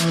Hai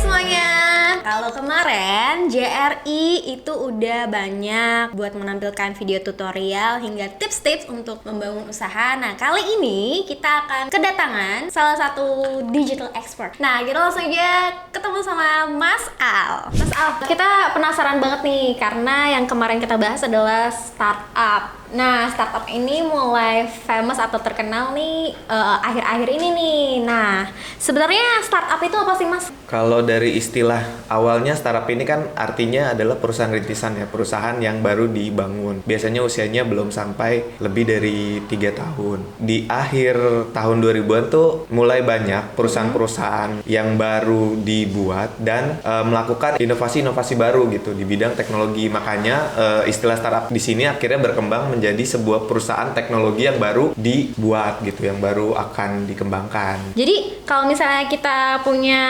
semuanya. Kalau kemarin JRI itu udah banyak buat menampilkan video tutorial hingga tips-tips untuk membangun usaha. Nah, kali ini kita akan kedatangan salah satu digital expert. Nah, kita langsung aja ketemu sama Mas Al. Mas Al, kita penasaran banget nih karena yang kemarin kita bahas adalah startup. Nah, startup ini mulai famous atau terkenal nih akhir-akhir ini nih. Nah, sebenarnya startup itu apa sih, Mas? Kalau dari istilah awalnya startup ini kan artinya adalah perusahaan rintisan ya, perusahaan yang baru dibangun. Biasanya usianya belum sampai lebih dari 3 tahun. Di akhir tahun 2000-an tuh mulai banyak perusahaan-perusahaan yang baru dibuat dan melakukan inovasi-inovasi baru gitu di bidang teknologi. Makanya istilah startup di sini akhirnya berkembang menjadi sebuah perusahaan teknologi yang baru dibuat gitu, yang baru akan dikembangkan. Jadi kalau misalnya kita punya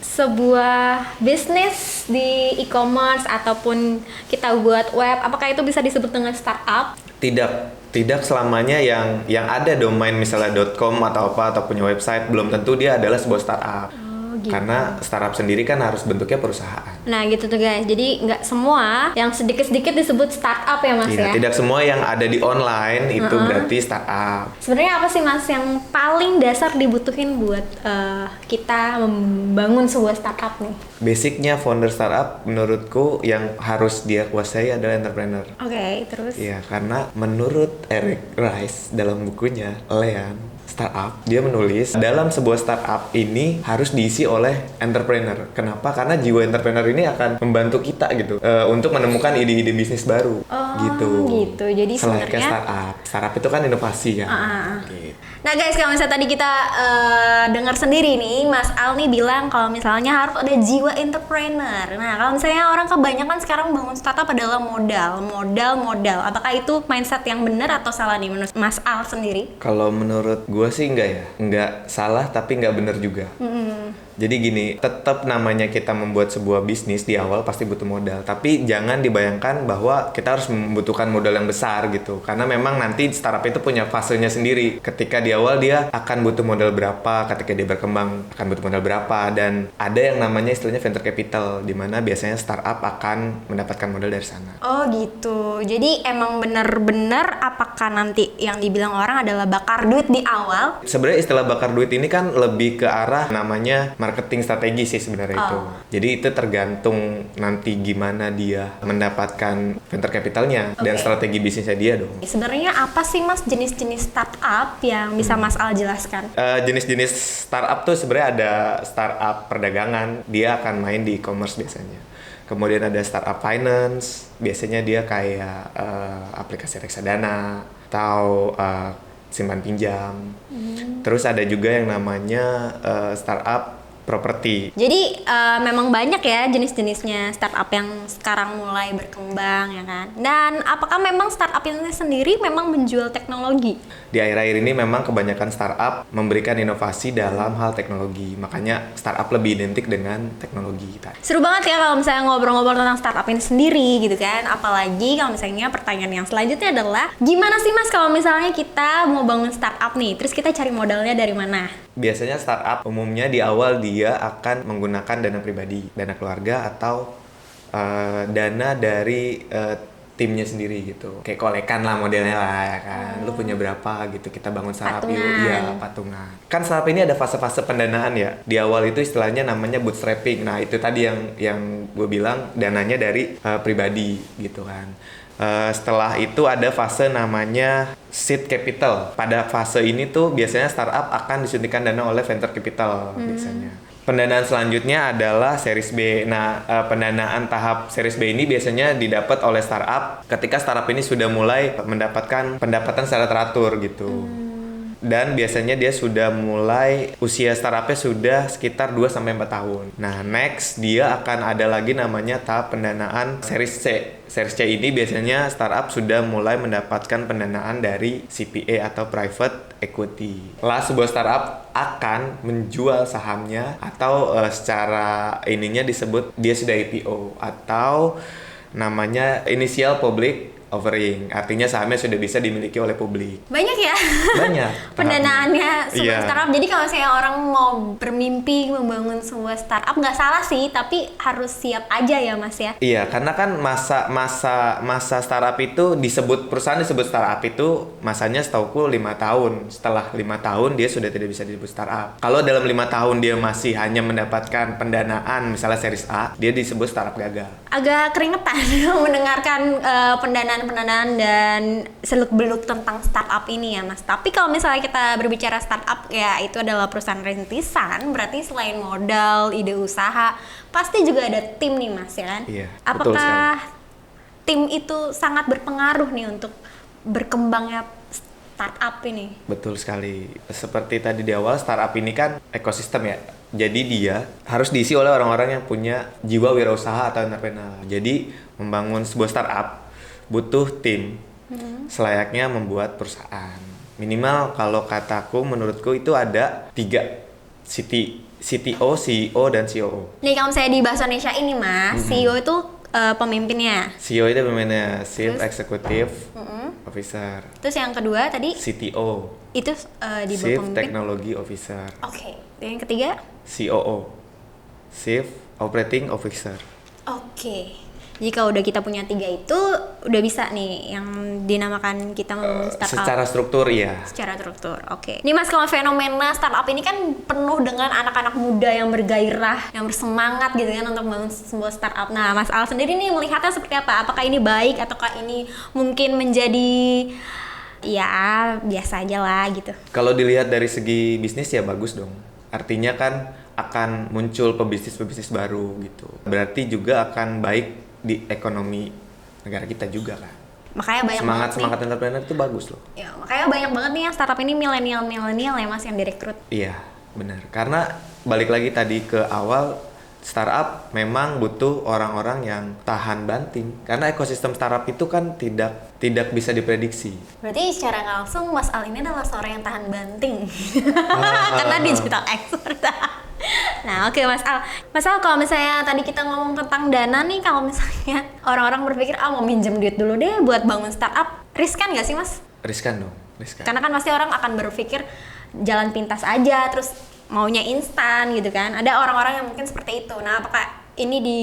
sebuah bisnis di e-commerce ataupun kita buat web, apakah itu bisa disebut dengan startup? Tidak selamanya yang ada domain misalnya .com atau apa atau punya website belum tentu dia adalah sebuah startup. Gitu. Karena startup sendiri kan harus bentuknya perusahaan. Nah gitu tuh guys, jadi nggak semua yang sedikit-sedikit disebut startup ya Mas ya? Tidak semua yang ada di online itu berarti startup. Sebenarnya apa sih Mas yang paling dasar dibutuhin buat kita membangun sebuah startup nih? Basicnya founder startup menurutku yang harus dia kuasai adalah entrepreneur. Oke, terus? Iya, karena menurut Eric Rice dalam bukunya Lean Startup, dia menulis dalam sebuah startup ini harus diisi oleh entrepreneur. Kenapa? Karena jiwa entrepreneur ini akan membantu kita gitu untuk menemukan ide-ide bisnis baru. Gitu. Jadi selayaknya sebenarnya startup itu kan inovasi kan. Gitu. Nah guys, kalau misalnya tadi kita dengar sendiri nih, Mas Al nih bilang kalau misalnya harus ada jiwa entrepreneur. Nah kalau misalnya orang kebanyakan sekarang bangun startup adalah modal. Apakah itu mindset yang benar atau salah nih menurut Mas Al sendiri? Kalau menurut gue sih enggak ya, enggak salah tapi enggak benar juga. Jadi gini, tetap namanya kita membuat sebuah bisnis di awal pasti butuh modal. Tapi jangan dibayangkan bahwa kita harus membutuhkan modal yang besar gitu. Karena memang nanti startup itu punya fasenya sendiri. Ketika di awal dia akan butuh modal berapa, ketika dia berkembang akan butuh modal berapa. Dan ada yang namanya istilahnya venture capital, di mana biasanya startup akan mendapatkan modal dari sana. Oh gitu, jadi emang benar-benar apakah nanti yang dibilang orang adalah bakar duit di awal? Sebenarnya istilah bakar duit ini kan lebih ke arah namanya marketing strategi sih sebenarnya itu. Jadi itu tergantung nanti gimana dia mendapatkan venture capitalnya dan strategi bisnisnya dia dong. Sebenarnya apa sih Mas jenis-jenis startup yang bisa Mas Al jelaskan? Jenis-jenis startup tuh sebenarnya ada startup perdagangan, dia akan main di e-commerce biasanya. Kemudian ada startup finance, biasanya dia kayak aplikasi reksadana atau simpan pinjam. Terus ada juga yang namanya startup properti. Jadi memang banyak ya jenis-jenisnya startup yang sekarang mulai berkembang ya kan. Dan apakah memang startup ini sendiri memang menjual teknologi? Di akhir-akhir ini memang kebanyakan startup memberikan inovasi dalam hal teknologi. Makanya startup lebih identik dengan teknologi. Seru banget ya kalau misalnya ngobrol-ngobrol tentang startup ini sendiri gitu kan. Apalagi kalau misalnya pertanyaan yang selanjutnya adalah gimana sih Mas kalau misalnya kita mau bangun startup nih, terus kita cari modalnya dari mana? Biasanya startup umumnya di awal dia akan menggunakan dana pribadi, dana keluarga atau dana dari timnya sendiri gitu. Kayak kolekan lah modelnya lah ya kan. Lu punya berapa gitu, kita bangun startup yuk. Iya, patungan. Kan startup ini ada fase-fase pendanaan ya. Di awal itu istilahnya namanya bootstrapping. Nah, itu tadi yang gue bilang dananya dari pribadi gitu kan. Setelah itu ada fase namanya seed capital. Pada fase ini tuh biasanya startup akan disuntikan dana oleh venture capital biasanya. Pendanaan selanjutnya adalah series B. Nah, pendanaan tahap series B ini biasanya didapat oleh startup ketika startup ini sudah mulai mendapatkan pendapatan secara teratur gitu. Dan biasanya dia sudah mulai, usia startupnya sudah sekitar 2-4 tahun. Nah, next dia akan ada lagi namanya tahap pendanaan series C. Series C ini biasanya startup sudah mulai mendapatkan pendanaan dari CPA atau private equity. Lah sebuah startup akan menjual sahamnya atau secara ininya disebut dia sudah IPO atau namanya initial public offering, artinya sahamnya sudah bisa dimiliki oleh publik. Banyak ya Banyak pendanaannya sebuah Iya. startup. Jadi kalau misalnya orang mau bermimpi membangun sebuah startup, nggak salah sih, tapi harus siap aja ya Mas ya. Iya, karena kan masa startup itu perusahaan disebut startup itu masanya setauku 5 tahun. Setelah 5 tahun dia sudah tidak bisa disebut startup. Kalau dalam 5 tahun dia masih hanya mendapatkan pendanaan misalnya series A, dia disebut startup gagal. Agak keringetan mendengarkan pendanaan dan seluk-beluk tentang startup ini ya Mas. Tapi kalau misalnya kita berbicara startup, ya itu adalah perusahaan rintisan, berarti selain modal, ide usaha, pasti juga ada tim nih Mas ya kan? Iya, betul Apakah tim itu sangat berpengaruh nih untuk berkembangnya startup ini? Betul sekali. Seperti tadi di awal, startup ini kan ekosistem ya. Jadi dia harus diisi oleh orang-orang yang punya jiwa wirausaha atau entrepreneur. Jadi membangun sebuah startup butuh tim selayaknya membuat perusahaan. Minimal kalau kataku, menurutku itu ada 3. CTO, CEO, dan COO. Nih kalau misalnya di bahasa Indonesia ini Mas, CEO itu pemimpinnya. CEO itu namanya Chief Terus? Executive Officer. Terus yang kedua tadi CTO, itu di bawah Chief pemimpin. Technology Officer. Oke. Dan yang ketiga? COO, Chief Operating Officer. Oke. Jika udah kita punya 3 itu, udah bisa nih yang dinamakan kita membangun startup. Secara struktur ya. Secara struktur, oke. Ini Mas, kalau fenomena startup ini kan penuh dengan anak-anak muda yang bergairah, yang bersemangat gitu kan untuk membangun sebuah startup. Nah, Mas Al sendiri nih melihatnya seperti apa? Apakah ini baik ataukah ini mungkin menjadi ya biasa aja lah gitu? Kalau dilihat dari segi bisnis ya bagus dong. Artinya kan akan muncul pebisnis-pebisnis baru gitu. Berarti juga akan baik di ekonomi negara kita juga kan. Makanya banyak Semangat entrepreneur itu bagus loh. Ya, makanya banyak banget nih yang startup ini milenial ya Mas yang direkrut. Iya, benar. Karena balik lagi tadi ke awal, startup memang butuh orang-orang yang tahan banting. Karena ekosistem startup itu kan tidak bisa diprediksi. Berarti secara nggak langsung Mas Al ini adalah seorang yang tahan banting. Karena digital expert. Nah, oke Mas Al. Mas Al, kalau misalnya tadi kita ngomong tentang dana nih, kalau misalnya orang-orang berpikir mau minjem duit dulu deh buat bangun startup, riskan nggak sih Mas? Riskan dong, riskan. Karena kan pasti orang akan berpikir jalan pintas aja, terus maunya instan gitu kan. Ada orang-orang yang mungkin seperti itu. Nah, apakah ini di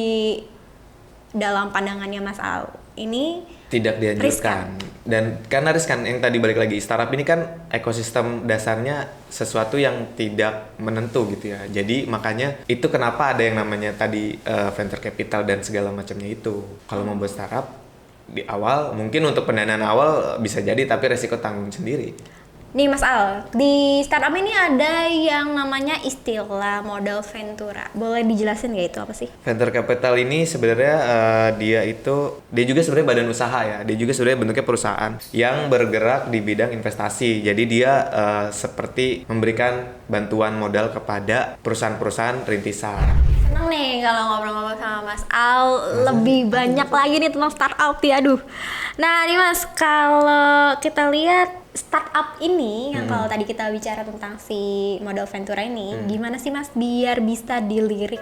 dalam pandangannya Mas Al ini Tidak dianjurkan. Dan karena riskan, yang tadi balik lagi, startup ini kan ekosistem dasarnya sesuatu yang tidak menentu gitu ya. Jadi makanya itu kenapa ada yang namanya tadi venture capital dan segala macamnya itu. Kalau membuat startup di awal, mungkin untuk pendanaan awal bisa jadi, tapi resiko tanggung sendiri. Nih Mas Al, di startup ini ada yang namanya istilah modal ventura. Boleh dijelasin nggak itu apa sih? Venture capital ini sebenarnya dia juga sebenarnya badan usaha ya. Dia juga sebenarnya bentuknya perusahaan yang bergerak di bidang investasi. Jadi dia seperti memberikan bantuan modal kepada perusahaan-perusahaan rintisan. Seneng nih kalau ngobrol-ngobrol sama Mas Al, lebih banyak lagi nih tentang startup ya, aduh. Nah nih Mas, kalau kita lihat startup ini, yang kalau tadi kita bicara tentang si modal ventura ini, gimana sih Mas biar bisa dilirik